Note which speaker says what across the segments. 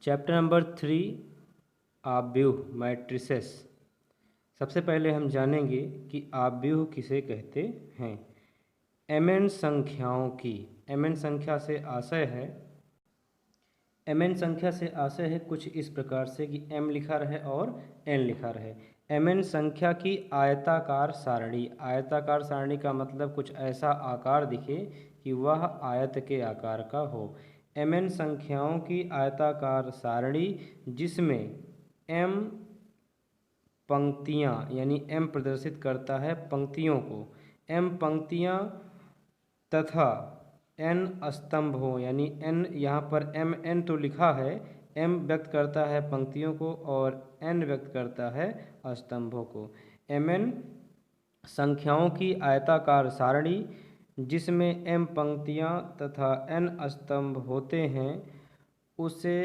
Speaker 1: Chapter number 3 आव्यूह matrices. सबसे पहले हम जानेंगे कि आव्यूह किसे कहते हैं। mn संख्याओं की mn संख्या से आशय है कुछ इस प्रकार से कि m लिखा रहे और n लिखा रहे। mn संख्या की आयताकार सारणी। आयताकार सारणी का मतलब कुछ ऐसा आकार दिखे कि वह आयत के आकार का हो। mn संख्याओं की आयताकार सारणी जिसमें m पंक्तियाँ यानी m प्रदर्शित करता है पंक्तियों को, m पंक्तियाँ तथा n स्तंभ हो, यानी n यहाँ पर mn तो लिखा है, m व्यक्त करता है पंक्तियों को और n व्यक्त करता है स्तंभों को। mn संख्याओं की आयताकार सारणी जिसमें m पंक्तियाँ तथा n स्तंभ होते हैं उसे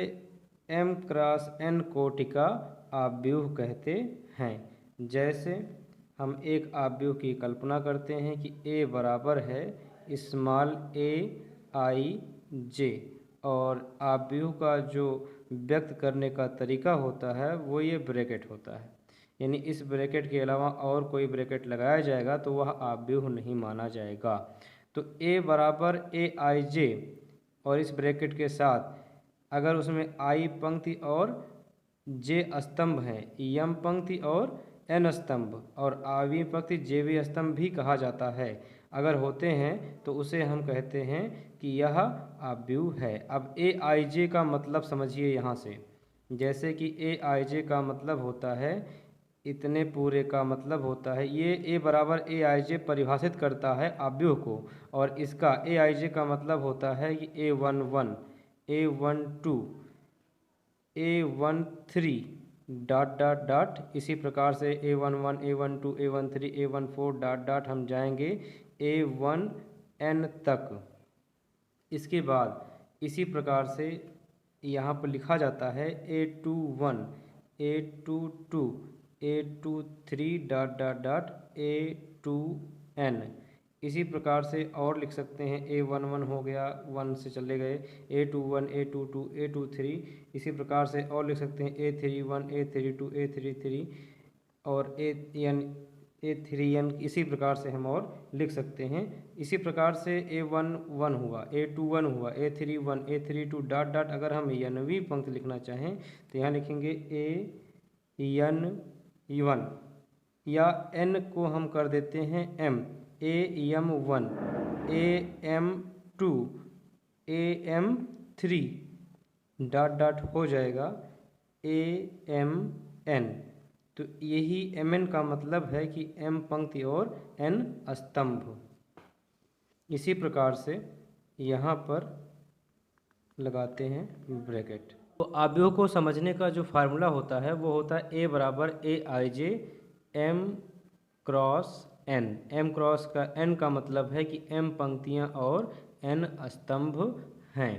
Speaker 1: m क्रॉस n कोटि का आव्यूह कहते हैं। जैसे हम एक आव्यूह की कल्पना करते हैं कि a बराबर है स्मॉल a i j, और आव्यूह का जो व्यक्त करने का तरीका होता है वो ये ब्रैकेट होता है, यानी इस ब्रैकेट के अलावा और कोई ब्रैकेट लगाया जाएगा तो वह आव्यूह नहीं माना जाएगा। तो a बराबर a i j और इस ब्रैकेट के साथ अगर उसमें i पंक्ति और j स्तंभ हैं, m पंक्ति और n स्तंभ और आवी पंक्ति jv स्तंभ भी कहा जाता है, अगर होते हैं तो उसे हम कहते हैं कि यह आव्यूह है। अब a i j का मतलब समझिए यहाँ से, जैसे कि a i j का मतलब होता है इतने पूरे का मतलब होता है, ये a बराबर a i j परिभाषित करता है आव्यूह को, और इसका a i j का मतलब होता है कि a11 a12 a13 dot dot dot, इसी प्रकार से a11 a12 a13 a14 dot dot हम जाएंगे a1n तक। इसके बाद इसी प्रकार से यहाँ पर लिखा जाता है a21 a22 a23 dot dot dot a2n। इसी प्रकार से और लिख सकते हैं a11 हो गया, 1 से चले गए a21 a22 a23, इसी प्रकार से और लिख सकते हैं a31 a32 a33 और a3n, इसी प्रकार से हम और लिख सकते हैं। इसी प्रकार से a11 हुआ a21 हुआ a31 a32 डॉट डॉट, अगर हम n वीं पंक्ति लिखना चाहें तो यहाँ लिखेंगे an1 या n को हम कर देते हैं m, am1 am2 am3 dot dot हो जाएगा amn। तो यही mn का मतलब है कि m पंक्ति और n स्तंभ। इसी प्रकार से यहाँ पर लगाते हैं ब्रैकेट। तो आव्यूह को समझने का जो फार्मूला होता है वो होता है a बराबर a i j m cross n। m cross का n का मतलब है कि m पंक्तियाँ और n स्तंभ हैं।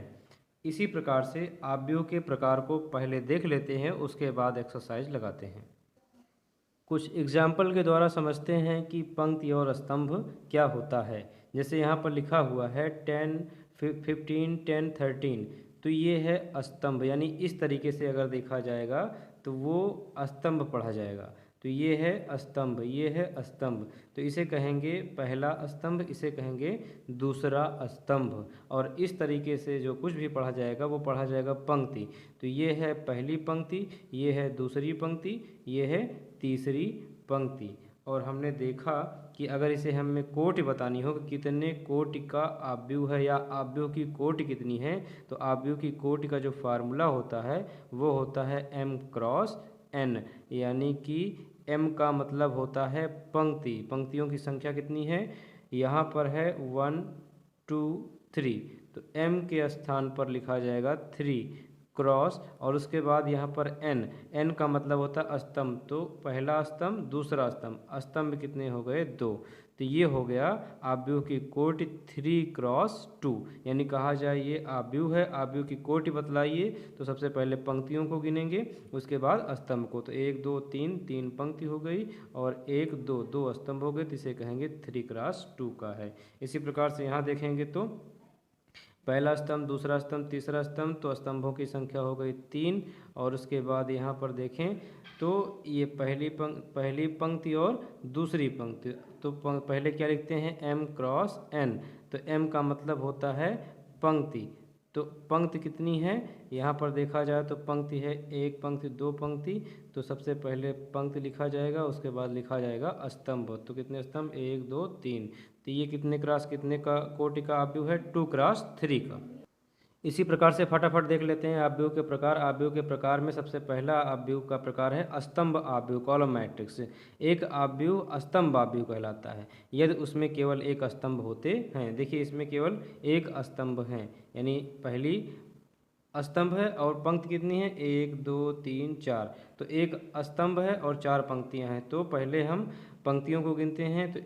Speaker 1: इसी प्रकार से आव्यूह के प्रकार को पहले देख लेते हैं, उसके बाद एक्सरसाइज लगाते हैं। कुछ एग्जाम्पल के द्वारा समझते हैं कि पंक्ति और स्तंभ क्या होता है। जैसे यहाँ पर लिखा हुआ है 10 15 10 13, तो ये है स्तंभ, यानी इस तरीके से अगर देखा जाएगा तो वो स्तंभ पढ़ा जाएगा। तो ये है स्तंभ, ये है स्तंभ, तो इसे कहेंगे पहला स्तंभ, इसे कहेंगे दूसरा स्तंभ, और इस तरीके से जो कुछ भी पढ़ा जाएगा वो पढ़ा जाएगा पंक्ति। तो ये है पहली पंक्ति, ये है दूसरी पंक्ति, ये है तीसरी पंक्ति। और हमने देखा कि अगर इसे हमें कोटि बतानी हो कि कितने कोटि का आव्यूह है या आव्यूह की कोटि कितनी है, तो आव्यूह की कोटि का जो फार्मूला होता है वो होता है m क्रॉस n, यानी कि m का मतलब होता है पंक्ति, पंक्तियों की संख्या कितनी है, यहाँ पर है 1 2 3, तो m के स्थान पर लिखा जाएगा 3 क्रॉस, और उसके बाद यहाँ पर n का मतलब होता है स्तंभ, तो पहला स्तंभ दूसरा स्तंभ, स्तंभ कितने हो गए 2, तो ये हो गया आव्यूह की कोटि 3 क्रॉस 2, यानी कहा जाए ये आव्यूह है। आव्यूह की कोटि बतलाइए तो सबसे पहले पंक्तियों को गिनेंगे, उसके बाद स्तंभ को, तो 1 2 3 3 पंक्ति हो गई और 1 2 2 स्तंभ हो गए, तो इसे कहेंगे 3 क्रॉस 2 का है। इसी प्रकार से यहाँ देखेंगे तो पहला स्तंभ, दूसरा स्तंभ, तीसरा स्तंभ, तो स्तंभों की संख्या हो गई 3। और उसके बाद यहाँ पर देखें तो ये पहली पंक्ति और दूसरी पंक्ति, तो पहले क्या लिखते हैं m क्रॉस n, तो m का मतलब होता है पंक्ति। तो पंक्ति कितनी है यहाँ पर देखा जाए तो पंक्ति है 1 पंक्ति 2 पंक्ति, तो सबसे पहले पंक्ति लिखा जाएगा, उसके बाद लिखा जाएगा स्तंभ। तो कितने स्तंभ, 1 2 3, तो ये कितने क्रॉस कितने का कोटि का आव्यूह है, 2 क्रॉस 3 का। इसी प्रकार से फटाफट देख लेते हैं आव्यूह के प्रकार। आव्यूह के प्रकार में सबसे पहला आव्यूह का प्रकार है स्तंभ आव्यूह, कॉलम मैट्रिक्स। एक आव्यूह स्तंभ आव्यूह कहलाता है यदि उसमें केवल एक स्तंभ होते हैं। देखिए इसमें केवल एक स्तंभ हैं, यानी पहली स्तंभ है और पंक्ति कितनी है, 1 2 3 4, तो एक स्तंभ है और 4 पंक्तियां हैं। तो पहले हम पंक्तियों को गिनते हैं, तो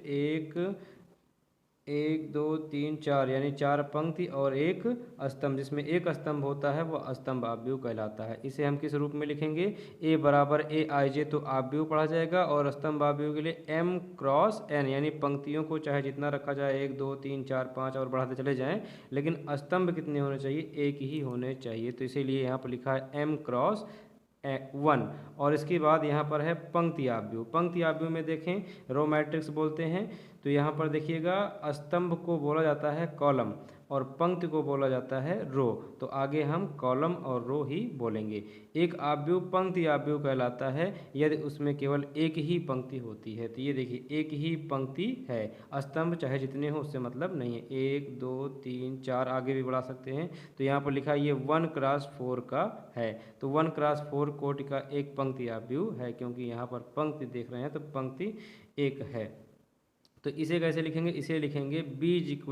Speaker 1: 1 2 3 4, यानी 4 पंक्ति और एक स्तंभ, जिसमें एक स्तंभ होता है वह स्तंभ आव्यूह कहलाता है। इसे हम किस रूप में लिखेंगे, A बराबर AIJ, तो आव्यूह पढ़ा जाएगा। और स्तंभ आव्यूह के लिए M क्रॉस N, यानी पंक्तियों को चाहे जितना रखा जाए 1 2 3 4 5 और बढ़ाते चले जाएं, लेकिन स्तंभ कितने होने चाहिए, एक ही होने चाहिए। तो इसीलिए यहाँ पर लिखा है M क्रॉस 1। और इसके बाद यहाँ पर है पंक्ति आव्यूह। पंक्ति आव्यूह में देखें रो मैट्रिक्स बोलते हैं, तो यहाँ पर देखिएगा स्तंभ को बोला जाता है कॉलम और पंक्ति को बोला जाता है रो, तो आगे हम कॉलम और रो ही बोलेंगे। एक आव्यूह पंक्ति आव्यूह कहलाता है यदि उसमें केवल एक ही पंक्ति होती है। तो ये देखिए एक ही पंक्ति है, स्तंभ चाहे जितने हो उससे मतलब नहीं है, 1 2 3 4 आगे भी बढ़ा सकते हैं। तो यहाँ पर लिखा है ये 1 क्रॉस 4 का है, तो 1 क्रॉस 4 कोटि का एक पंक्ति आव्यूह है, क्योंकि यहाँ पर पंक्ति देख रहे हैं तो पंक्ति एक है। तो इसे कैसे लिखेंगे, इसे लिखेंगे B =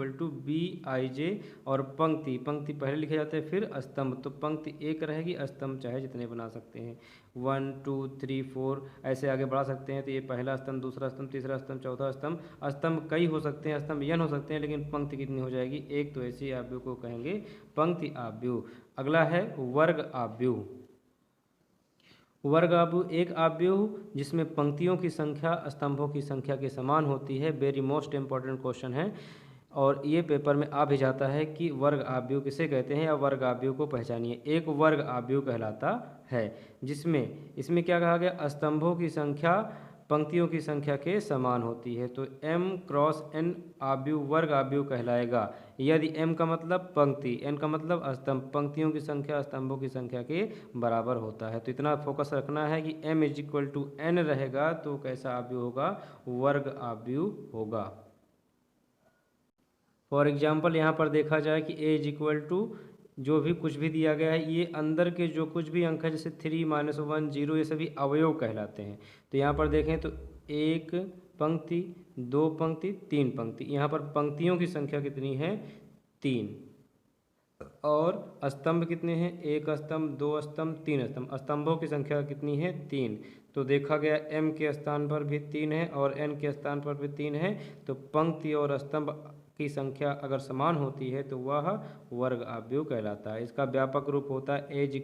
Speaker 1: BIJ, और पंक्ति पहले लिखे जाते हैं फिर स्तंभ, तो पंक्ति एक रहेगी, स्तंभ चाहे जितने बना सकते हैं, 1 2 3 4 ऐसे आगे बढ़ा सकते हैं। तो ये पहला स्तंभ, दूसरा स्तंभ, तीसरा स्तंभ, चौथा स्तंभ। स्तंभ कई हो सकते हैं, स्तंभ n हो सकते हैं, लेकिन पंक्ति कितनी हो जाएगी, एक। तो ऐसी आव्यूह को कहेंगे पंक्ति आव्यूह। अगला है वर्ग आव्यूह। वर्ग आव्यूह एक आव्यूह जिसमें पंक्तियों की संख्या स्तंभों की संख्या के समान होती है। वेरी मोस्ट इंपॉर्टेंट क्वेश्चन है, और ये पेपर में आ भी जाता है कि वर्ग आव्यूह किसे कहते हैं, या वर्ग आव्यूह को पहचानिए। एक वर्ग आव्यूह कहलाता है जिसमें इसमें क्या कहा गया, स्तंभों की संख्या पंक्तियों की संख्या के समान होती है। तो M क्रॉस N आव्यूह वर्ग आव्यूह कहलाएगा यदि M का मतलब पंक्ति, N का मतलब स्तंभ, पंक्तियों की संख्या स्तंभों की संख्या के बराबर होता है। तो इतना फोकस रखना है कि M = N रहेगा तो कैसा आव्यूह होगा, वर्ग आव्यूह होगा। फॉर एग्जाम्पल यहाँ पर देखा जाए कि A = जो भी कुछ भी दिया गया है, ये अंदर के जो कुछ भी अंक है जैसे 3 -1 0, ये सभी अवयव कहलाते हैं। तो यहाँ पर देखें तो 1 पंक्ति 2 पंक्ति 3 पंक्ति, यहाँ पर पंक्तियों की संख्या कितनी है, 3, और स्तंभ कितने हैं, 1 स्तंभ 2 स्तंभ 3 स्तंभ, स्तंभों की संख्या कितनी है, 3। तो देखा गया M के स्थान पर भी 3 है और N के स्थान पर भी 3 है, तो पंक्ति और स्तंभ की संख्या अगर समान होती है तो वह वर्ग आव्यूह कहलाता है। इसका व्यापक रूप होता है A =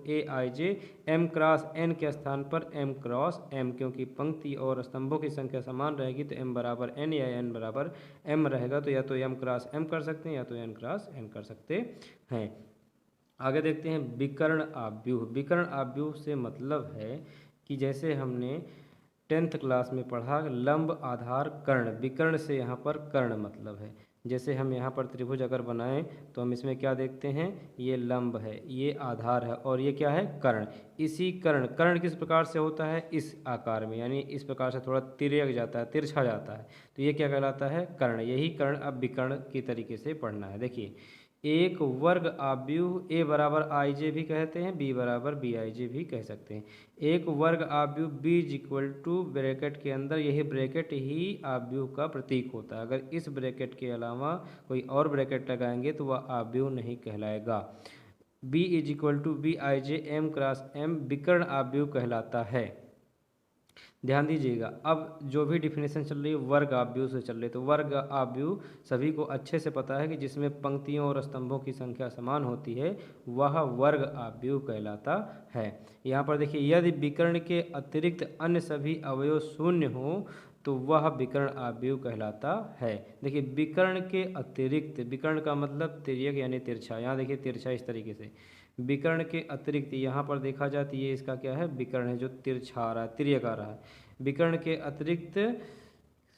Speaker 1: AIJ, M cross N के स्थान पर M क्रॉस M, क्योंकि पंक्ति और स्तंभों की संख्या समान रहेगी तो M बराबर N या N बराबर M रहेगा। तो या तो M क्रॉस M कर सकते हैं या तो N क्रॉस N कर सकते हैं। आगे देखते हैं विकर्ण आव्यूह। विकर्ण आव्यूह से मतलब है कि जैसे हमने 10th क्लास में पढ़ा लंब आधार कर्ण, विकर्ण से यहाँ पर कर्ण मतलब है। जैसे हम यहाँ पर त्रिभुज अगर बनाएं तो हम इसमें क्या देखते हैं, ये लंब है, ये आधार है और ये क्या है, कर्ण। इसी कर्ण किस प्रकार से होता है, इस आकार में, यानी इस प्रकार से थोड़ा तिर्यक जाता है, तिरछा जाता है, तो ये क्या कहलाता है, कर्ण। यही कर्ण अब विकर्ण की तरीके से पढ़ना है। देखिए एक वर्ग आव्यूह A बराबर IJ भी कहते हैं, B बराबर BIJ भी कह सकते हैं। एक वर्ग आव्यूह B = ब्रैकेट के अंदर, यही ब्रैकेट ही आव्यूह का प्रतीक होता है। अगर इस ब्रैकेट के अलावा कोई और ब्रैकेट लगाएंगे तो वह आव्यूह नहीं कहलाएगा। B = BIJ M cross M विकर्ण आव्यूह कहलाता है। ध्यान दीजिएगा, अब जो भी डिफिनेशन चल रही है वर्ग आव्यूह से चल रही है, तो वर्ग आव्यूह सभी को अच्छे से पता है कि जिसमें पंक्तियों और स्तंभों की संख्या समान होती है वह वर्ग आव्यूह कहलाता है। यहाँ पर देखिए यदि विकर्ण के अतिरिक्त अन्य सभी अवयव शून्य हो तो वह विकर्ण आव्यूह कहलाता है। देखिए विकर्ण के अतिरिक्त, विकर्ण का मतलब तिर्यक यानी तिरछा, यहाँ देखिए तिरछा इस तरीके से, विकर्ण के अतिरिक्त यहाँ पर देखा जाए तो ये इसका क्या है, विकर्ण है जो तिरछा आ रहा है, तिर्यक आ रहा है। विकर्ण के अतिरिक्त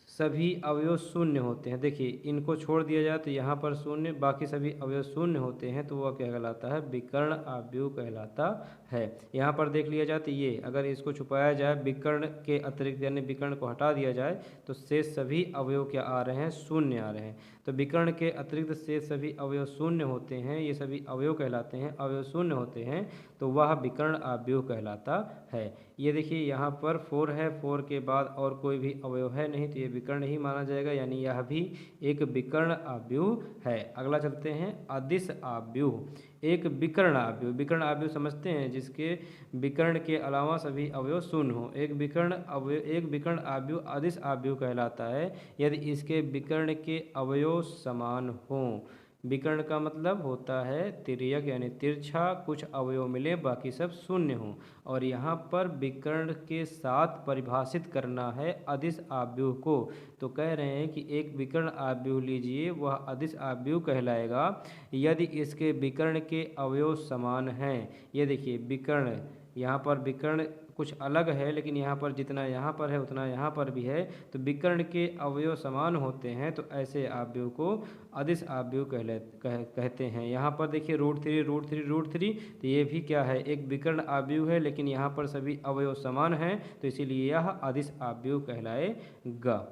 Speaker 1: सभी अवयव शून्य होते हैं। देखिए इनको छोड़ दिया जाए तो यहाँ पर शून्य, बाकी सभी अवयव शून्य होते हैं, तो वह क्या कहलाता है, विकर्ण आव्यूह कहलाता है। यहाँ पर देख लिया जाए तो ये अगर इसको छुपाया जाए, विकर्ण के अतिरिक्त यानी विकर्ण को हटा दिया जाए तो शेष सभी अवयव क्या आ रहे हैं, शून्य आ रहे हैं। तो विकर्ण के अतिरिक्त शेष सभी अवयव शून्य होते हैं, ये सभी अवयव कहलाते हैं, अवयव शून्य होते हैं, तो वह विकर्ण आव्यूह कहलाता है। ये देखिए यहाँ पर 4 है, 4 के बाद और कोई भी अवयव है नहीं, तो ये विकर्ण ही माना जाएगा, यानी यह भी एक विकर्ण आव्यूह है। अगला चलते हैं, अदिश आव्यूह। एक विकर्ण आव्यूह, विकर्ण आव्यूह समझते हैं जिसके विकर्ण के अलावा सभी अवयव शून्य हो। एक विकर्ण आव्यूह अदिश आव्यूह कहलाता है यदि इसके विकर्ण के अवयव समान हों। विकर्ण का मतलब होता है तिर्यक यानी तिरछा, कुछ अवयव मिले बाकी सब शून्य हों। और यहाँ पर विकर्ण के साथ परिभाषित करना है अदिश आव्यूह को, तो कह रहे हैं कि एक विकर्ण आव्यूह लीजिए, वह अदिश आव्यूह कहलाएगा यदि इसके विकर्ण के अवयव समान हैं। ये देखिए विकर्ण, यहाँ पर विकर्ण कुछ अलग है, लेकिन यहाँ पर जितना यहाँ पर है उतना यहाँ पर भी है, तो विकर्ण के अवयव समान होते हैं, तो ऐसे आव्यूह को अदिश आव्यूह कहते हैं। यहाँ पर देखिए √3, तो ये भी क्या है, एक विकर्ण आव्यूह है, लेकिन यहाँ पर सभी अवयव समान हैं, तो इसीलिए यह अदिश आव्यूह कहलाएगा।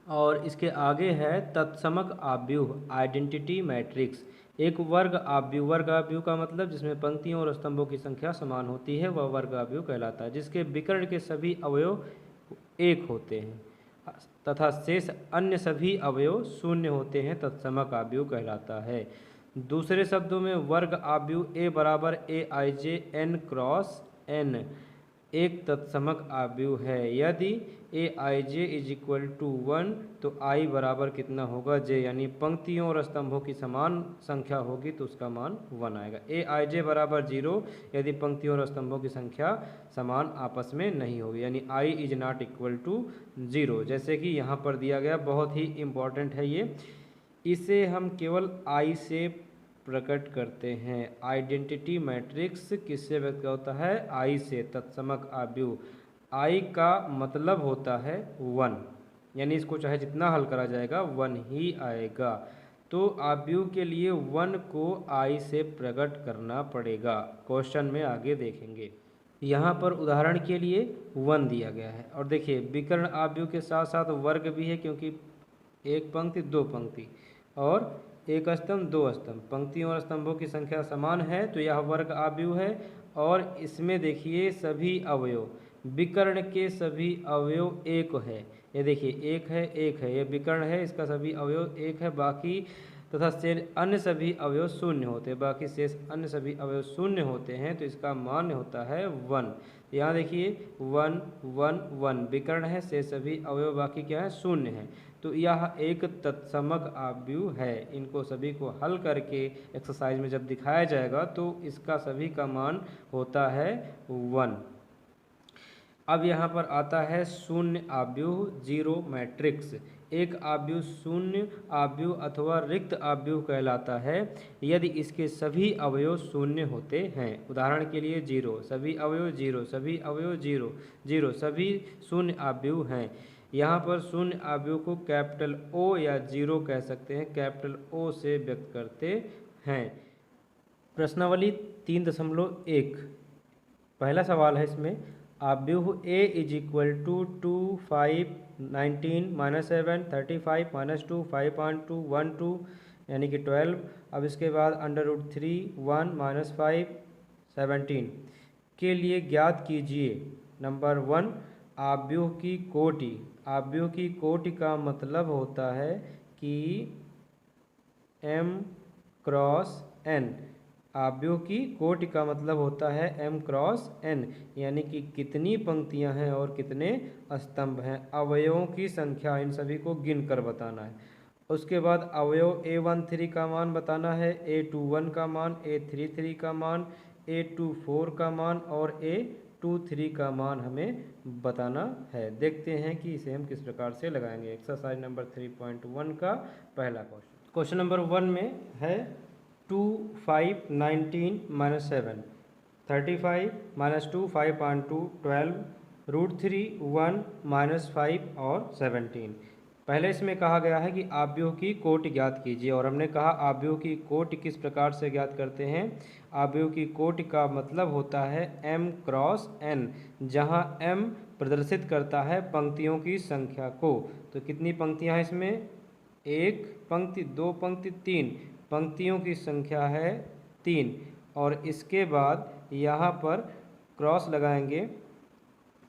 Speaker 1: और इसके आगे है तत्समक आव्यूह, आइडेंटिटी मैट्रिक्स। एक वर्ग आव्यूह का मतलब जिसमें पंक्तियों और स्तंभों की संख्या समान होती है, वह वर्ग आव्यूह कहलाता है। जिसके विकर्ण के सभी अवयव एक होते हैं तथा शेष अन्य सभी अवयव शून्य होते हैं, तत्समक आव्यूह कहलाता है। दूसरे शब्दों में वर्ग आव्यूह A बराबर AIJ n क्रॉस n एक तत्समक आव्यूह है। यदि AIJ इज इक्वल टू 1 तो I बराबर कितना होगा, J, यानी पंक्तियों और स्तंभों की समान संख्या होगी तो उसका मान 1 आएगा। AIJ बराबर 0 यदि पंक्तियों और स्तंभों की संख्या समान आपस में नहीं होगी, यानी I is not equal to 0, जैसे कि यहाँ पर दिया गया, बहुत ही इम्पॉर्टेंट है ये। इसे हम केवल I से प्रकट करते हैं। आइडेंटिटी मैट्रिक्स किससे व्यक्त होता है, I से, तत्समक आव्यूह। I का मतलब होता है 1, यानी इसको चाहे जितना हल करा जाएगा 1 ही आएगा। तो आव्यूह के लिए 1 को I से प्रकट करना पड़ेगा, क्वेश्चन में आगे देखेंगे। यहाँ पर उदाहरण के लिए 1 दिया गया है। और देखिए विकर्ण आव्यूह के साथ साथ वर्ग भी है, क्योंकि एक पंक्ति दो पंक्ति और एक स्तंभ दो स्तंभ, पंक्तियों और स्तंभों की संख्या समान है, तो यह वर्ग आव्यूह है। और इसमें देखिए सभी अवयव, विकर्ण के सभी अवयव एक है, ये देखिए एक है, ये विकर्ण है, इसका सभी अवयव एक है, बाकी तथा शेष अन्य सभी अवयव शून्य होते हैं, बाकी शेष अन्य सभी अवयव शून्य होते हैं, तो इसका मान होता है 1। यहाँ देखिए 1 1 1 विकर्ण है, शेष सभी अवयव बाकी क्या है, शून्य है, तो यह एक तत्समक आव्यूह है। इनको सभी को हल करके एक्सरसाइज में जब दिखाया जाएगा तो इसका सभी का मान होता है 1। अब यहाँ पर आता है शून्य आव्यूह, जीरो मैट्रिक्स। एक आव्यूह शून्य आव्यूह अथवा रिक्त आव्यूह कहलाता है यदि इसके सभी अवयव शून्य होते हैं। उदाहरण के लिए 0, सभी अवयव 0, सभी अवयव 0 0, सभी शून्य आव्यूह हैं। यहाँ पर शून्य आव्यूह को कैपिटल O या 0 कह सकते हैं, कैपिटल O से व्यक्त करते हैं। प्रश्नावली 3.1, पहला सवाल है इसमें, आव्यूह A इज इक्वल टू 2 5 19 -7 35 -2 5.2 1 2 यानी कि 12। अब इसके बाद √3 1 -5 17 के लिए ज्ञात कीजिए। नंबर 1, आव्यूह की कोटि। आव्यूह की कोटि का मतलब होता है कि m क्रॉस n। आव्यूह की कोटि का मतलब होता है m क्रॉस n, यानी कि कितनी पंक्तियां हैं और कितने स्तंभ हैं, अवयवों की संख्या, इन सभी को गिन कर बताना है। उसके बाद अवयव A13 का मान बताना है, A21 का मान, A33 का मान, A24 का मान और 2 3 का मान हमें बताना है। देखते हैं कि इसे हम किस प्रकार से लगाएंगे। एक्सरसाइज नंबर 3.1 का पहला क्वेश्चन। क्वेश्चन नंबर 1 में है 2 5 19 - 7 35 - 2 5/2 12 √3 1 -5 और 17। पहले इसमें कहा गया है कि आव्यूह की कोटि ज्ञात कीजिए, और हमने कहा आव्यूह की कोटि किस प्रकार से ज्ञात करते हैं। आव्यूह की कोटि का मतलब होता है m क्रॉस n, जहां m प्रदर्शित करता है पंक्तियों की संख्या को। तो कितनी पंक्तियां हैं इसमें? 1 पंक्ति, 2 पंक्ति, 3 पंक्तियों की संख्या है 3। और इसके बाद यहाँ पर क्रॉस लगाएंगे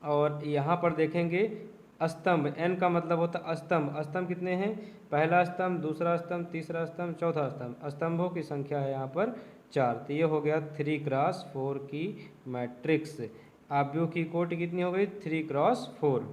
Speaker 1: और यहाँ पर देखेंगे स्तंभ, n का मतलब होता है स्तंभ। स्तंभ कितने हैं? पहला स्तंभ, दूसरा स्तंभ, तीसरा स्तंभ, चौथा स्तंभ। स्तंभों की संख्या है यहाँ पर 4। तो ये हो गया 3x4 की मैट्रिक्स। आव्यूह की कोटि कितनी हो गई? 3x4।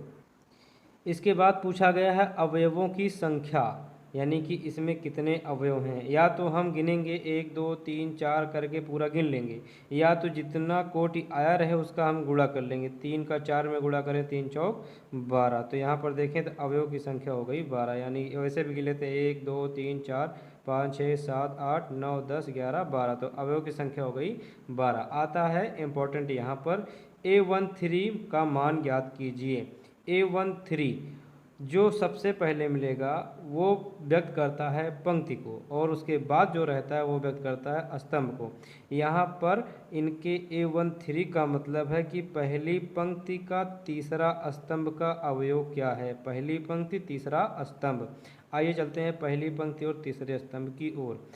Speaker 1: इसके बाद पूछा गया है अवयवों की संख्या, यानी कि इसमें कितने अवयव हैं। या तो हम गिनेंगे 1 2 3 4 करके पूरा गिन लेंगे, या तो जितना कोटि आया रहे उसका हम गुणा कर लेंगे। 3 का 4 में गुणा करें 3 चौक 12। तो यहाँ पर देखें तो अवयव की संख्या हो गई 12, यानी वैसे भी गिन लेते हैं 1 2 3 4 5 6 7 8 9 10 11 12। तो अवयव की संख्या हो गई 12। आता है इम्पोर्टेंट यहाँ पर A13 का मान ज्ञात कीजिए। A13 जो सबसे पहले मिलेगा वो व्यक्त करता है पंक्ति को, और उसके बाद जो रहता है वो व्यक्त करता है स्तंभ को। यहाँ पर इनके A13 का मतलब है कि पहली पंक्ति का तीसरा स्तंभ का अवयव क्या है। पहली पंक्ति तीसरा स्तंभ। आइए चलते हैं पहली पंक्ति और तीसरे स्तंभ की ओर।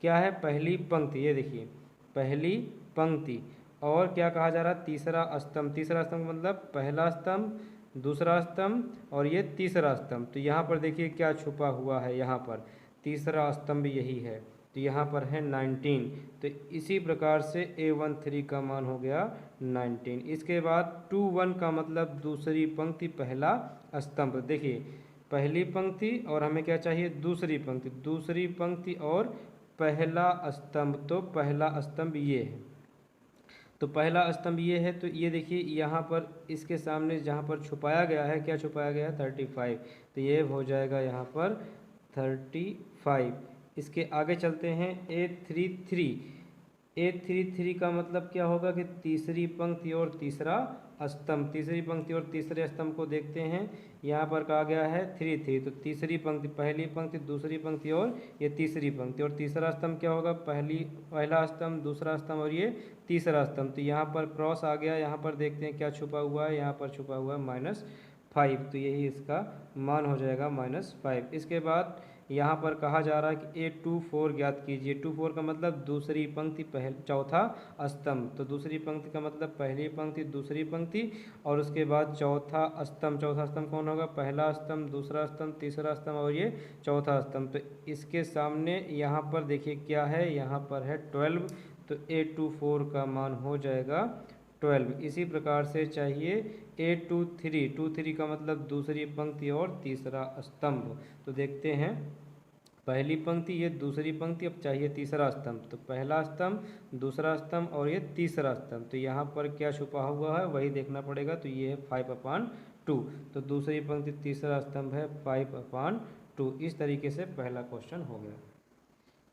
Speaker 1: क्या है पहली पंक्ति? ये देखिए पहली पंक्ति, और क्या कहा जा रहा है? तीसरा स्तंभ। तीसरा स्तंभ मतलब पहला स्तंभ, दूसरा स्तंभ और ये तीसरा स्तंभ। तो यहाँ पर देखिए क्या छुपा हुआ है, यहाँ पर तीसरा स्तंभ यही है। तो यहाँ पर है 19। तो इसी प्रकार से A13 का मान हो गया 19। इसके बाद 21 का मतलब दूसरी पंक्ति पहला स्तंभ। देखिए पहली पंक्ति और हमें क्या चाहिए? दूसरी पंक्ति। दूसरी पंक्ति और पहला स्तंभ, तो पहला स्तंभ ये है। तो पहला स्तंभ ये है। तो ये देखिए यहाँ पर इसके सामने जहाँ पर छुपाया गया है, क्या छुपाया गया है? 35। तो ये हो जाएगा यहाँ पर 35। इसके आगे चलते हैं A33। A33 का मतलब क्या होगा कि तीसरी पंक्ति और तीसरा स्तंभ। तीसरी पंक्ति और तीसरे स्तंभ को देखते हैं। यहाँ पर कहा गया है 3 तो तीसरी पंक्ति, पहली पंक्ति, दूसरी पंक्ति और ये तीसरी पंक्ति। और तीसरा स्तंभ क्या होगा? पहला स्तंभ, दूसरा स्तंभ और ये तीसरा स्तंभ। तो यहाँ पर क्रॉस आ गया। यहाँ पर देखते हैं क्या छुपा हुआ है। यहाँ पर छुपा हुआ है -5। तो यही इसका मान हो जाएगा -5। इसके बाद यहाँ पर कहा जा रहा है कि A24 ज्ञात कीजिए। 24 का मतलब दूसरी पंक्ति चौथा स्तंभ। तो दूसरी पंक्ति का मतलब पहली पंक्ति, दूसरी पंक्ति और उसके बाद चौथा स्तंभ। चौथा स्तंभ कौन होगा? पहला स्तंभ, दूसरा स्तंभ, तीसरा स्तंभ और ये चौथा स्तंभ। तो इसके सामने यहाँ पर देखिए क्या है? यहाँ पर है 12। तो A24 का मान हो जाएगा 12। इसी प्रकार से चाहिए A23 का मतलब दूसरी पंक्ति और तीसरा स्तंभ। तो देखते हैं पहली पंक्ति, ये दूसरी पंक्ति, अब चाहिए तीसरा स्तंभ। तो पहला स्तंभ, दूसरा स्तंभ और ये तीसरा स्तंभ। तो यहाँ पर क्या छुपा हुआ है वही देखना पड़ेगा। तो ये है 5/2। तो दूसरी पंक्ति तीसरा स्तंभ है 5/2। इस तरीके से पहला क्वेश्चन हो गया।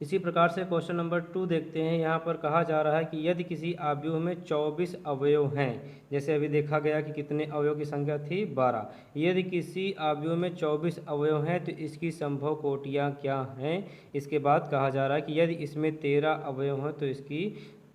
Speaker 1: इसी प्रकार से क्वेश्चन नंबर 2 देखते हैं। यहाँ पर कहा जा रहा है कि यदि किसी आव्यूह में 24 अवयव हैं, जैसे अभी देखा गया कि कितने अवयव की संख्या थी? 12। यदि किसी आव्यूह में 24 अवयव हैं तो इसकी संभव कोटियाँ क्या हैं? इसके बाद कहा जा रहा है कि यदि इसमें 13 अवयव हैं तो इसकी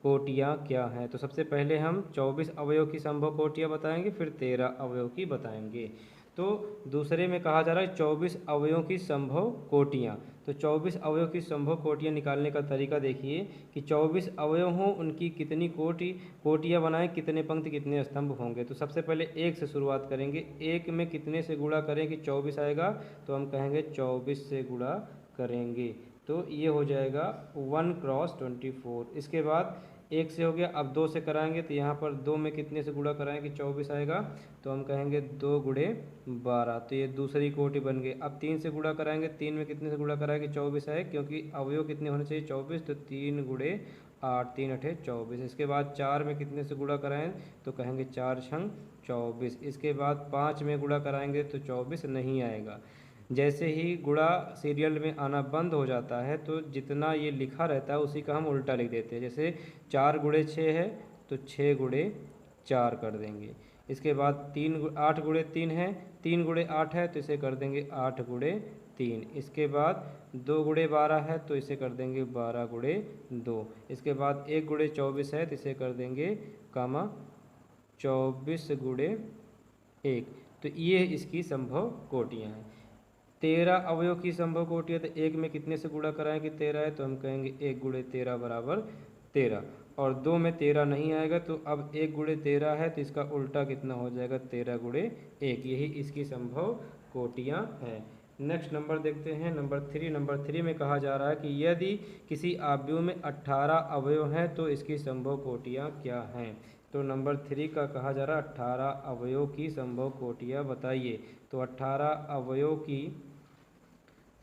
Speaker 1: कोटियाँ क्या हैं? तो सबसे पहले हम 24 अवयव की संभव कोटियाँ बताएंगे, फिर 13 अवयव की बताएंगे। तो दूसरे में कहा जा रहा है 24 अवयवों की संभव कोटियाँ। तो 24 अवयव की संभव कोटियाँ निकालने का तरीका देखिए कि 24 अवयव हों, उनकी कितनी कोटियाँ बनाएं, कितने पंक्ति कितने स्तंभ होंगे। तो सबसे पहले 1 से शुरुआत करेंगे। 1 में कितने से गुणा करें कि 24 आएगा? तो हम कहेंगे 24 से गुणा करेंगे। तो ये हो जाएगा 1×24। इसके बाद 1 से हो गया। अब 2 से कराएंगे तो यहाँ पर 2 में कितने से गुणा कराएंगे कि 24 आएगा? तो हम कहेंगे 2 × 12। तो ये दूसरी कोटि बन गई। अब 3 से गुणा कराएंगे। 3 में कितने से गुणा कराएंगे? 24 आए, क्योंकि अवयव कितने होने चाहिए? 24। तो 3 × 8 3 8 24। इसके बाद 4 में कितने से गुणा कराएं तो कहेंगे 4 छंग 24। इसके बाद 5 में गुणा कराएंगे तो 24 नहीं आएगा। जैसे ही गुणा सीरियल में आना बंद हो जाता है तो जितना ये लिखा रहता है उसी का हम उल्टा लिख देते हैं। जैसे 4 गुणे 6 है तो 6 गुणे 4 कर देंगे। इसके बाद 8 गुणे 3 है, 3 गुणे 8 है तो इसे कर देंगे 8 गुणे 3। इसके बाद 2 गुणे 12 है तो इसे कर देंगे 12 गुणे 2। इसके बाद 1 गुणे 24 है तो इसे कर देंगे 24 गुणे 1। तो ये इसकी संभव कोटियाँ हैं। 13 अवयव की संभव कोटियाँ, तो 1 में कितने से गुणा कराएंगे 13 है तो हम कहेंगे 1 गुणे 13 बराबर 13। और 2 में 13 नहीं आएगा तो अब 1 गुणे 13 है तो इसका उल्टा कितना हो जाएगा 13 गुणे 1। यही इसकी संभव कोटियाँ हैं। नेक्स्ट नंबर देखते हैं नंबर 3। नंबर 3 में कहा जा रहा है कि यदि किसी आव्यूह में 18 अवयव हैं तो इसकी संभव कोटियाँ क्या हैं। तो नंबर 3 का कहा जा रहा है 18 अवयव की संभव कोटियाँ बताइए। तो 18 अवयव की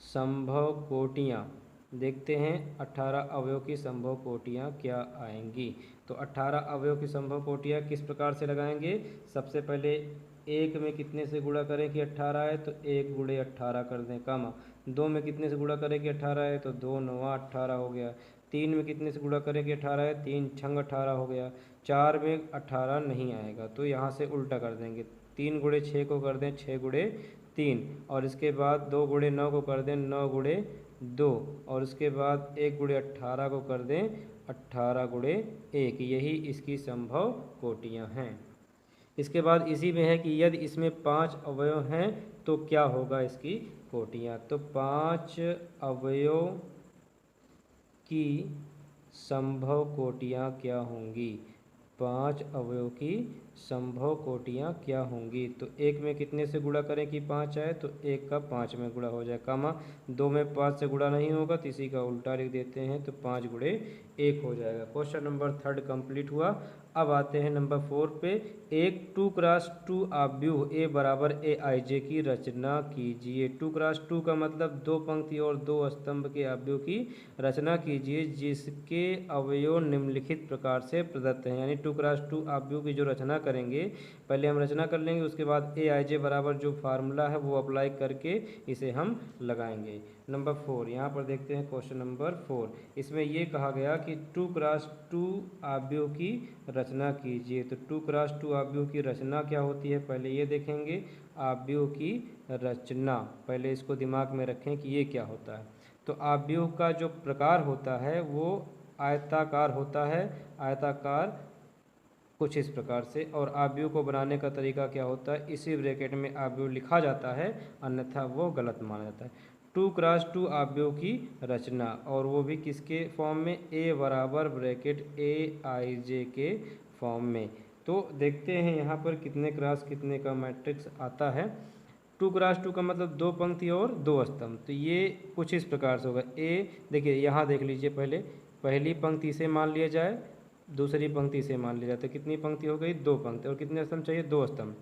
Speaker 1: संभव कोटियाँ देखते हैं 18 अवयव की संभव कोटियाँ क्या आएंगी। तो 18 अवयव की संभव कोटियाँ किस प्रकार से लगाएंगे। सबसे पहले 1 में कितने से गुणा करें कि 18 है तो 1 गुणे 18 कर दें कामा। 2 में कितने से गुणा करें कि 18 है तो 2 9 18 हो गया। 3 में कितने से गुणा करें कि 18 है 3 छंग 18 हो गया। 4 में 18 नहीं आएगा तो यहाँ से उल्टा कर देंगे। 3 गुणे 6 को कर दें 6 गुणे 3। और इसके बाद 2 गुणे 9 को कर दें 9 गुणे 2। और उसके बाद 1 गुणे 18 को कर दें 18 गुणे 1। यही इसकी संभव कोटियाँ हैं। इसके बाद इसी में है कि यदि इसमें 5 अवयव हैं तो क्या होगा इसकी कोटियाँ। तो 5 अवयव की संभव कोटियाँ क्या होंगी। 5 अवयव की संभव कोटियाँ क्या होंगी। तो 1 में कितने से गुणा करें कि 5 आए तो 1 का 5 में गुणा हो जाए कामा। 2 में 5 से गुणा नहीं होगा तो इसी का उल्टा लिख देते हैं तो 5 गुणे 1 हो जाएगा। क्वेश्चन नंबर 3 कंप्लीट हुआ। अब आते हैं नंबर 4 पे। एक 2x2 आव्यूह ए बराबर ए आई जे की रचना कीजिए। 2x2 का मतलब 2 पंक्ति और 2 स्तंभ के आव्यूह की रचना कीजिए जिसके अवयव निम्नलिखित प्रकार से प्रदत्त हैं। यानी 2x2 आव्यूह की जो रचना करेंगे, पहले हम रचना कर लेंगे उसके बाद ए आई जे बराबर जो फार्मूला है वो अप्लाई करके इसे हम लगाएंगे। नंबर 4 यहाँ पर देखते हैं क्वेश्चन नंबर 4। इसमें ये कहा गया कि 2x2 आव्यूह की रचना कीजिए। तो 2x2 आव्यूह की रचना क्या होती है पहले ये देखेंगे। आव्यूह की रचना पहले इसको दिमाग में रखें कि ये क्या होता है। तो आव्यूह का जो प्रकार होता है वो आयताकार होता है। आयताकार कुछ इस प्रकार से। और आव्यूह को बनाने का तरीका क्या होता है, इसी ब्रैकेट में आव्यूह लिखा जाता है अन्यथा वो गलत माना जाता है। 2x2 आव्यूह की रचना और वो भी किसके फॉर्म में, ए बराबर ब्रैकेट ए आई जे के फॉर्म में। तो देखते हैं यहाँ पर कितने क्रॉस कितने का मैट्रिक्स आता है। 2x2 का मतलब 2 पंक्ति और 2 स्तंभ। तो ये कुछ इस प्रकार से होगा। ए देखिए यहाँ देख लीजिए, पहले पहली पंक्ति से मान लिया जाए, दूसरी पंक्ति से मान लिया जाए तो कितनी पंक्ति हो गई 2 पंक्ति। और कितने स्तंभ चाहिए 2 स्तंभ।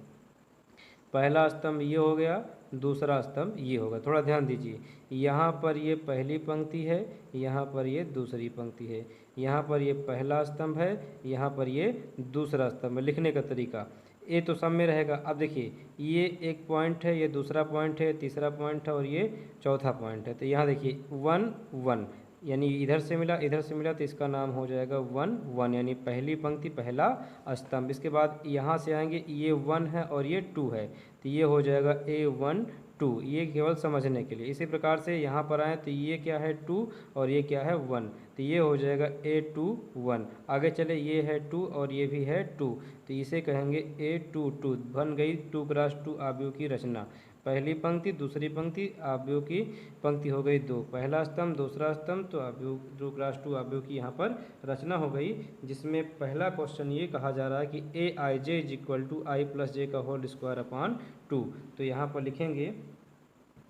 Speaker 1: पहला स्तंभ ये हो गया, दूसरा स्तंभ ये होगा। थोड़ा ध्यान दीजिए, यहाँ पर ये पहली पंक्ति है, यहाँ पर ये दूसरी पंक्ति है, यहाँ पर ये पहला स्तंभ है, यहाँ पर ये दूसरा स्तंभ है। लिखने का तरीका ये तो सब में रहेगा। अब देखिए ये एक पॉइंट है, ये दूसरा पॉइंट है, तीसरा पॉइंट है और ये चौथा पॉइंट है। तो यहाँ देखिए 1 1 यानी इधर से मिला इधर से मिला तो इसका नाम हो जाएगा 1 1 यानी पहली पंक्ति पहला स्तंभ। इसके बाद यहाँ से आएंगे, ये 1 है और ये 2 है तो ये हो जाएगा A1 2। ये केवल समझने के लिए। इसी प्रकार से यहाँ पर आए तो ये क्या है 2 और ये क्या है 1 तो ये हो जाएगा A2 1। आगे चले ये है 2 और ये भी है 2 तो इसे कहेंगे A2 2। बन गई 2x2 आव्यूह की रचना। पहली पंक्ति दूसरी पंक्ति आव्यूह की पंक्ति हो गई 2, पहला स्तंभ दूसरा स्तंभ तो आव्यूह 2x2 आव्यूह की यहाँ पर रचना हो गई। जिसमें पहला क्वेश्चन ये कहा जा रहा है कि A I J is equal to I plus J का होल स्क्वायर अपॉन 2। तो यहाँ पर लिखेंगे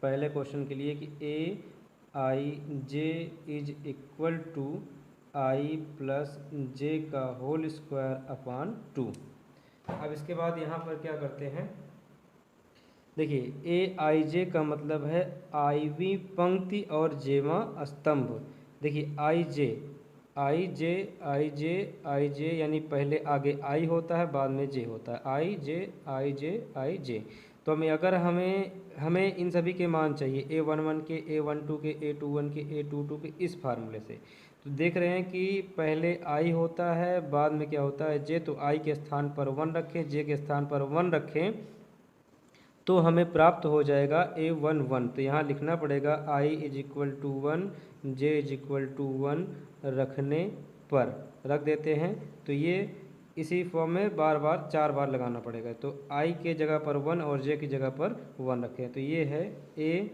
Speaker 1: पहले क्वेश्चन के लिए कि A I J is equal to I plus J का होल स्क्वायर अपॉन 2। अब इसके बाद यहाँ पर क्या करते हैं, देखिए ए आई जे का मतलब है आईवी पंक्ति और जेवा स्तंभ। देखिए आई जे यानी पहले आगे आई होता है बाद में जे होता है, आई जे। तो हमें इन सभी के मान चाहिए, A11 के, A12 के, A21 के, A22 के, इस फार्मूले से। तो देख रहे हैं कि पहले आई होता है बाद में क्या होता है जे, तो आई के स्थान पर 1 रखें, जे के स्थान पर 1 रखें तो हमें प्राप्त हो जाएगा A11। तो यहाँ लिखना पड़ेगा I is equal to 1, J is equal to 1 रखने पर, रख देते हैं। तो ये इसी फॉर्म में बार बार 4 बार लगाना पड़ेगा। तो I के जगह पर 1 और J की जगह पर 1 रखें। तो ये है A,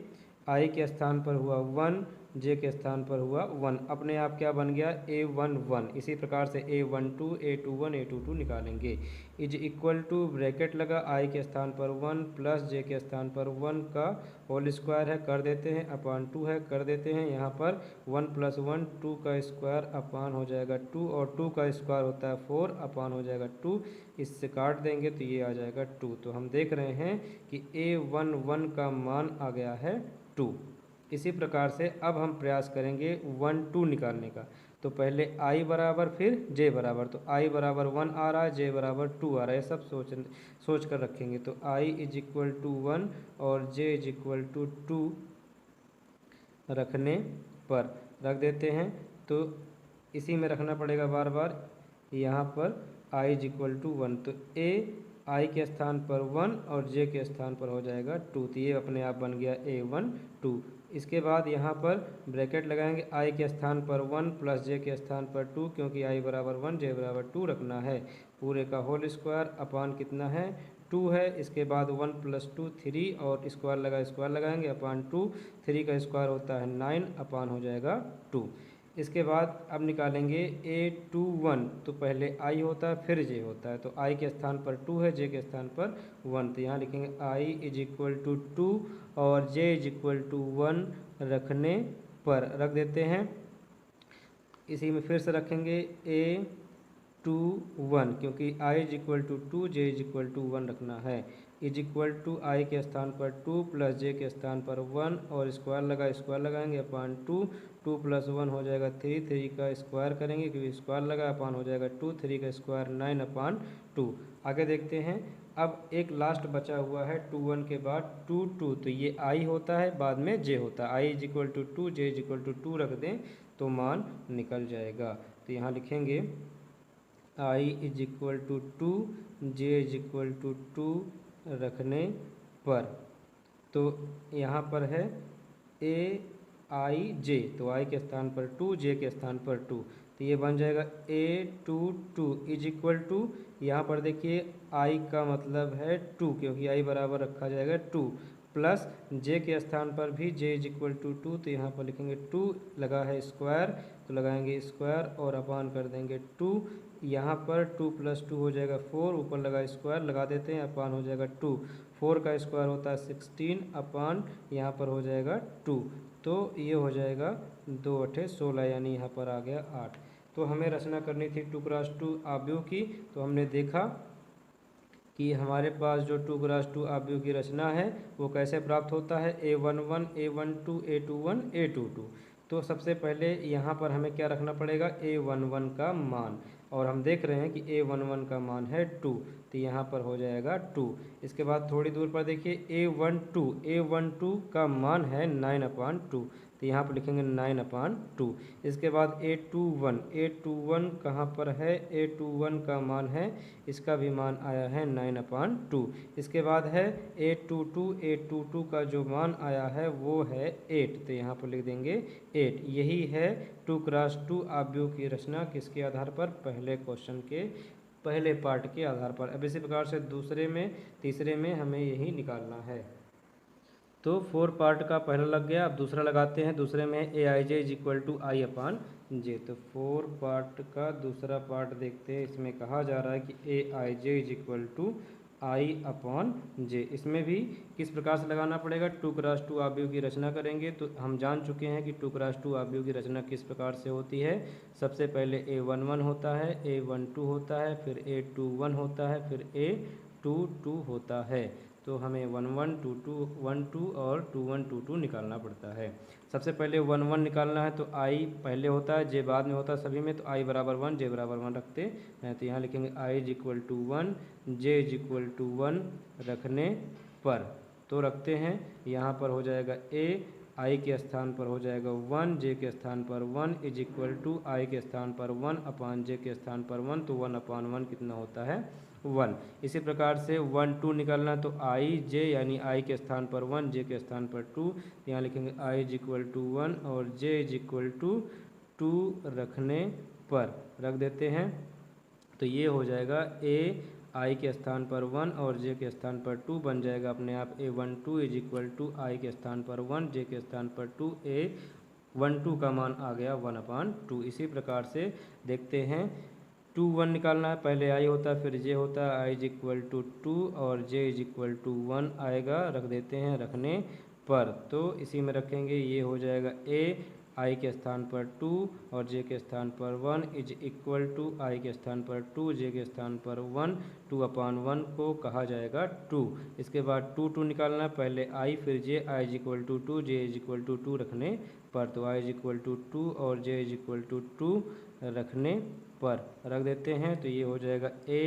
Speaker 1: I के स्थान पर हुआ 1, J के स्थान पर हुआ 1, अपने आप क्या बन गया A11। इसी प्रकार से A12, A21, A22 निकालेंगे। इज इक्वल टू ब्रैकेट लगा, I के स्थान पर 1 प्लस J के स्थान पर 1 का होल स्क्वायर है कर देते हैं, अपान 2 है कर देते हैं। यहाँ पर 1 प्लस 1 2 का स्क्वायर अपान हो जाएगा 2, और 2 का स्क्वायर होता है 4 अपान हो जाएगा 2, इससे काट देंगे तो ये आ जाएगा 2। तो हम देख रहे हैं कि A11 का मान आ गया है 2। इसी प्रकार से अब हम प्रयास करेंगे 1 2 निकालने का। तो पहले I बराबर फिर J बराबर, तो I बराबर 1 आ रहा है, J बराबर 2 आ रहा है, सब सोच कर रखेंगे। तो I इज इक्वल टू 1 और J इज इक्वल टू 2 रखने पर रख देते हैं। तो इसी में रखना पड़ेगा बार बार, यहाँ पर I इज इक्वल टू 1। तो A I के स्थान पर 1 और J के स्थान पर हो जाएगा 2, तो ये अपने आप बन गया A12। इसके बाद यहाँ पर ब्रैकेट लगाएंगे, I के स्थान पर 1 प्लस J के स्थान पर 2, क्योंकि I बराबर 1 J बराबर 2 रखना है। पूरे का होल स्क्वायर अपान कितना है 2 है। इसके बाद 1 प्लस 2 3, और स्क्वायर लगाएंगे अपान 2, 3 का स्क्वायर होता है 9 अपान हो जाएगा 2। इसके बाद अब निकालेंगे A21। तो पहले I होता है फिर J होता है, तो I के स्थान पर 2 है, J के स्थान पर 1। तो यहाँ लिखेंगे I इज इक्वल टू 2 और J इज इक्वल टू 1 रखने पर, रख देते हैं। इसी में फिर से रखेंगे A21, क्योंकि I is equal to 2, J is equal to 1 रखना है। इज इक्वल टू I के स्थान पर 2 प्लस J के स्थान पर 1, और स्क्वायर लगाएंगे अपान 2, 2 प्लस 1 हो जाएगा 3, 3 का स्क्वायर करेंगे क्योंकि स्क्वायर लगा, अपान हो जाएगा 2, 3 का स्क्वायर 9 अपान 2। आगे देखते हैं। अब एक लास्ट बचा हुआ है 2 1 के बाद 2 2, तो ये I होता है बाद में J होता है। I is equal to 2, J is equal to 2 रख दें तो मान निकल जाएगा। तो यहाँ लिखेंगे I is equal to 2, J is equal to 2 रखने पर। तो यहाँ पर है AIJ, तो I के स्थान पर 2, J के स्थान पर 2, तो ये बन जाएगा A22 इज इक्वल टू, यहाँ पर देखिए I का मतलब है 2, क्योंकि I बराबर रखा जाएगा 2, प्लस J के स्थान पर भी J इज इक्वल टू 2, तो यहाँ पर लिखेंगे 2 लगा है स्क्वायर, तो लगाएंगे स्क्वायर और अपान कर देंगे 2। यहाँ पर 2 प्लस 2 हो जाएगा 4, ऊपर लगा स्क्वायर लगा देते हैं, अपान हो जाएगा 2, 4 का स्क्वायर होता है 16 अपान यहाँ पर हो जाएगा 2, तो ये हो जाएगा 2 8 16, यानी यहाँ पर आ गया 8। तो हमें रचना करनी थी 2x2 आव्यूह की। तो हमने देखा कि हमारे पास जो 2x2 आव्यूह की रचना है वो कैसे प्राप्त होता है, A11, A12, A21, A22। तो सबसे पहले यहाँ पर हमें क्या रखना पड़ेगा, A11 का मान, और हम देख रहे हैं कि A11 का मान है 2, तो यहाँ पर हो जाएगा 2। इसके बाद थोड़ी दूर पर देखिए A12 का मान है 9/2, तो यहाँ पर लिखेंगे 9/2। इसके बाद A21 कहाँ पर है, A21 का मान है, इसका भी मान आया है 9/2। इसके बाद है A22 का जो मान आया है वो है 8, तो यहाँ पर लिख देंगे 8। यही है 2x2 आव्यूह की रचना, किसके आधार पर, पहले क्वेश्चन के पहले पार्ट के आधार पर। अब इसी प्रकार से दूसरे में तीसरे में हमें यही निकालना है। तो 4 पार्ट का पहला लग गया, अब दूसरा लगाते हैं। दूसरे में AIJ is equal to I/J। तो 4 पार्ट का दूसरा पार्ट देखते हैं। इसमें कहा जा रहा है कि AIJ is equal to I/J। इसमें भी किस प्रकार से लगाना पड़ेगा, 2x2 आव्यूह की रचना करेंगे। तो हम जान चुके हैं कि 2x2 आव्यूह की रचना किस प्रकार से होती है। सबसे पहले A11 होता है, A12 होता है, फिर A21 होता है, फिर A22 होता है। तो हमें 1 1 2 2 1 2 और 2 1 2 2 निकालना पड़ता है। सबसे पहले 1 1 निकालना है, तो i पहले होता है, j बाद में होता है सभी में, तो i बराबर 1 j बराबर 1 रखते हैं। तो यहाँ लिखेंगे i is equal to 1 j is equal to 1 रखने पर, तो रखते हैं। यहाँ पर हो जाएगा a, i के स्थान पर हो जाएगा 1, j के स्थान पर 1 इज इक्वल टू i के स्थान पर 1 अपान j के स्थान पर 1, तो 1 अपान 1 कितना होता है 1। इसी प्रकार से 1 2 निकालना, तो i j यानी i के स्थान पर 1 j के स्थान पर 2, यहाँ लिखेंगे i इज इक्वल टू 1 और j इज इक्वल टू 2 रखने पर रख देते हैं। तो ये हो जाएगा a i के स्थान पर 1 और j के स्थान पर 2 बन जाएगा अपने आप a12 is equal to i के स्थान पर 1 j के स्थान पर 2, a12 का मान आ गया 1/2। इसी प्रकार से देखते हैं 2 1 निकालना है, पहले i होता है फिर j होता है, i इज इक्वल टू 2 और j इज इक्वल टू 1 आएगा, रख देते हैं रखने पर। तो इसी में रखेंगे, ये हो जाएगा a i के स्थान पर 2 और j के स्थान पर 1 इज इक्वल टू i के स्थान पर 2 j के स्थान पर 1, 2/1 को कहा जाएगा 2। इसके बाद 2 2 निकालना है, पहले i फिर j, i is equal to 2 j is equal to 2 रखने पर, तो i इज इक्वल टू 2 और j इज इक्वल टू 2 रखने पर रख देते हैं। तो ये हो जाएगा a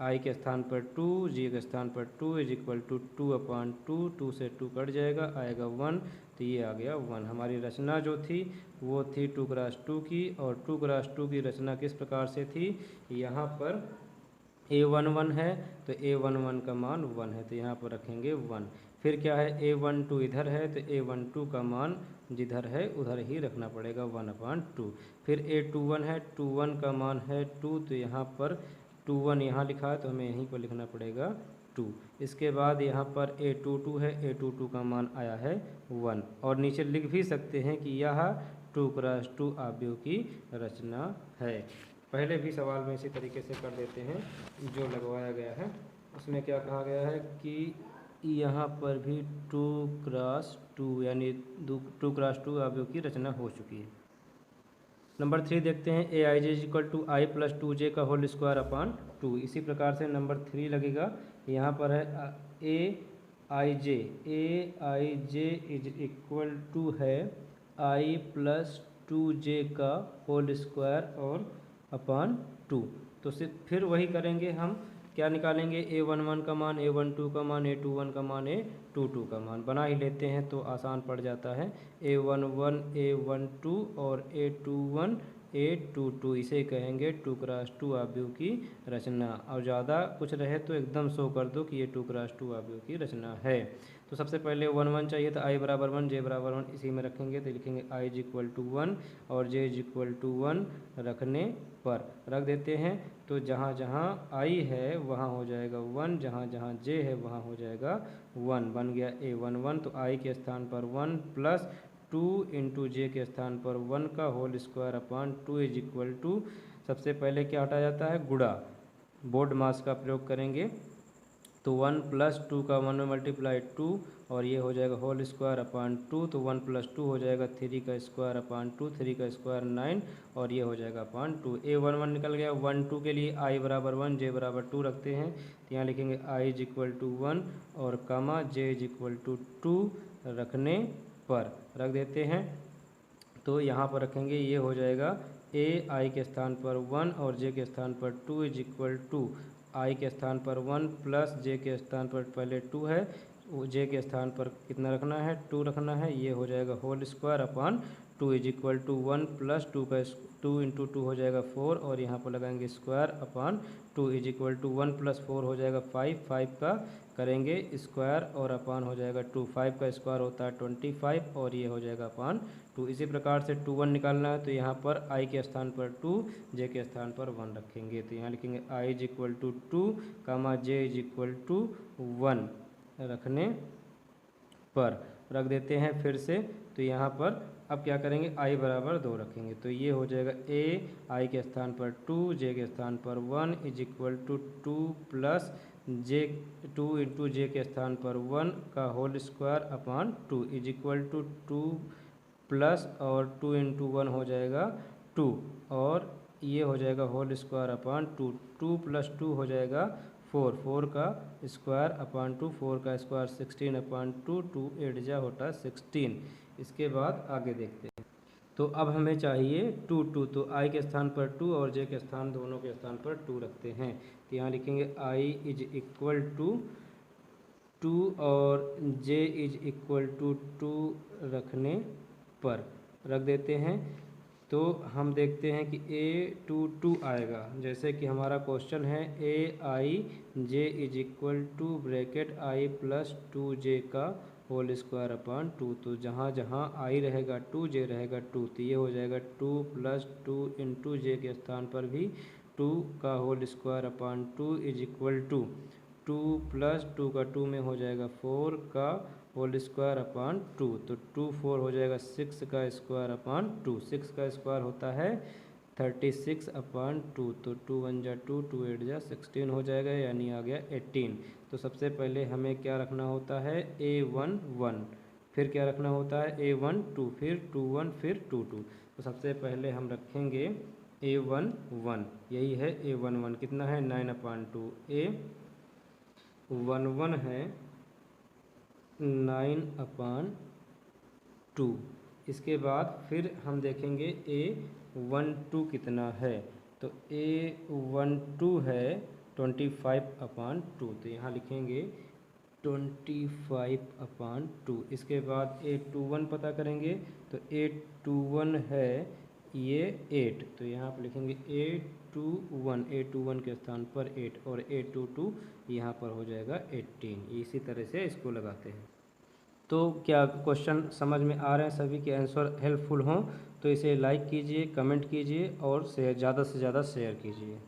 Speaker 1: i के स्थान पर 2 j के स्थान पर 2 इज इक्वल टू 2/2, 2 से 2 कट जाएगा, आएगा 1, तो ये आ गया 1। हमारी रचना जो थी वो थी 2 क्रॉस 2 की, और 2 क्रॉस 2 की रचना किस प्रकार से थी, यहाँ पर a11 है तो a11 का मान 1 है, तो यहाँ पर रखेंगे 1। फिर क्या है, a12 इधर है तो a12 का मान जिधर है उधर ही रखना पड़ेगा 1/2। फिर a21 है, 21 का मान है 2, तो यहाँ पर 21 यहाँ लिखा है तो हमें यहीं पर लिखना पड़ेगा 2। इसके बाद यहाँ पर a22 है, a22 का मान आया है 1, और नीचे लिख भी सकते हैं कि यह 2 क्रॉस 2 आव्यूह की रचना है। पहले भी सवाल में इसी तरीके से कर देते हैं, जो लगवाया गया है उसमें क्या कहा गया है कि यहाँ पर भी 2 क्रॉस 2 यानी 2 क्रॉस 2 आव्यूह की रचना हो चुकी है। नंबर 3 देखते हैं, A I J is equal to I plus 2j का होल स्क्वायर अपान 2। इसी प्रकार से नंबर 3 लगेगा, यहाँ पर है A I J is equal to है आई प्लस 2j का होल स्क्वायर और अपान 2। तो सिर्फ फिर वही करेंगे, हम क्या निकालेंगे, a11 का मान, a12 का मान, a21 का मान, a22 का मान बना ही लेते हैं तो आसान पड़ जाता है। a11 a12 और a21 a22, इसे कहेंगे 2 क्रॉस 2 आव्यूह की रचना। और ज़्यादा कुछ रहे तो एकदम शो कर दो कि ये 2 क्रॉस 2 आव्यूह की रचना है। तो सबसे पहले 1 1 चाहिए था, i बराबर 1 j बराबर 1, इसी में रखेंगे तो लिखेंगे i इज इक्वल टू 1 और j इज इक्वल टू 1 रखने पर रख देते हैं। तो जहाँ जहाँ i है वहाँ हो जाएगा 1, जहाँ जहाँ j है वहाँ हो जाएगा 1, बन गया a11। तो i के स्थान पर 1 प्लस 2 इंटू j के स्थान पर 1 का whole square upon 2 is equal to, सबसे पहले क्या हटा जाता है, गुणा, बोर्ड मास का प्रयोग करेंगे तो 1 प्लस 2 का 1 में मल्टीप्लाई 2 और ये हो जाएगा होल स्क्वायर अपान 2, तो 1 प्लस 2 हो जाएगा 3 का स्क्वायर अपान 2, 3 का स्क्वायर 9 और ये हो जाएगा अपान 2। a11 निकल गया। 1 2 के लिए i बराबर 1 j बराबर 2 रखते हैं, तो यहाँ लिखेंगे i इज इक्वल टू 1 और कामा j इज इक्वल टू 2 रखने पर रख देते हैं। तो यहाँ पर रखेंगे, ये हो जाएगा a i के स्थान पर 1 और j के स्थान पर 2 इज इक्वल टू i के स्थान पर 1 प्लस j के स्थान पर पहले 2 है, j के स्थान पर कितना रखना है, 2 रखना है, ये हो जाएगा whole square upon 2 is equal to 1 plus 2 का 2 इंटू 2 हो जाएगा 4 और यहाँ पर लगाएंगे square upon 2 is equal to 1 plus 4 हो जाएगा 5, 5 का करेंगे स्क्वायर और अपान हो जाएगा 2, 5 का स्क्वायर होता है 25 और ये हो जाएगा अपान 2। इसी प्रकार से 2 1 निकालना है तो यहाँ पर i के स्थान पर 2 j के स्थान पर 1 रखेंगे, तो यहाँ लिखेंगे i is equal to 2 comma j is equal to 1 रखने पर रख देते हैं फिर से। तो यहाँ पर अब क्या करेंगे, i बराबर 2 रखेंगे, तो ये हो जाएगा a i के स्थान पर 2 j के स्थान पर 1 is equal to 2 plus j 2 into j के स्थान पर 1 का whole square upon 2 is equal to 2 plus और 2 इंटू 1 हो जाएगा 2 और ये हो जाएगा होल स्क्वायर अपान 2, 2 प्लस 2 हो जाएगा 4 का स्क्वायर अपान 2, 4 का स्क्वायर 16 अपान 2, 2 8 जा होता 16। इसके बाद आगे देखते हैं। तो अब हमें चाहिए 2 2, तो i के स्थान पर 2 और j के स्थान दोनों के स्थान पर 2 रखते हैं। तो यहाँ लिखेंगे i इज इक्वल टू 2 और j इज इक्वल टू 2 रखने पर रख देते हैं। तो हम देखते हैं कि a2 आएगा, जैसे कि हमारा क्वेश्चन है A I J is equal to bracket i plus 2j का होल स्क्वायर अपान 2। तो जहाँ जहाँ i रहेगा 2, j रहेगा 2, तो ये हो जाएगा 2 प्लस 2 इंटू जे के स्थान पर भी 2 का whole square upon 2 is equal to 2 plus 2 का 2 में हो जाएगा 4 का होल स्क्वायर अपान 2। तो 2 4 हो जाएगा 6 का स्क्वायर अपान 2। 6 का स्क्वायर होता है 36 अपान 2। तो 2 1 जा 2, 2 8 जा 16 हो जाएगा, यानी आ गया 18। तो सबसे पहले हमें क्या रखना होता है a1 1, फिर क्या रखना होता है a1 2, फिर 2 1, फिर 2 2। तो सबसे पहले हम रखेंगे a1 1, यही है a1 1, कितना है 9 अपान 2। a1 1 है 9 अपान 2। इसके बाद फिर हम देखेंगे a12 कितना है, तो a12 है 25 अपान 2। तो यहाँ लिखेंगे 25 अपान 2। इसके बाद a21 पता करेंगे, तो a21 है ये 8, तो यहाँ पर लिखेंगे a21 के स्थान पर 8 और a22 यहाँ पर हो जाएगा 18। इसी तरह से इसको लगाते हैं। तो क्या क्वेश्चन समझ में आ रहे हैं सभी के आंसर हेल्पफुल हों तो इसे लाइक कीजिए, कमेंट कीजिए और ज़्यादा से ज़्यादा शेयर कीजिए।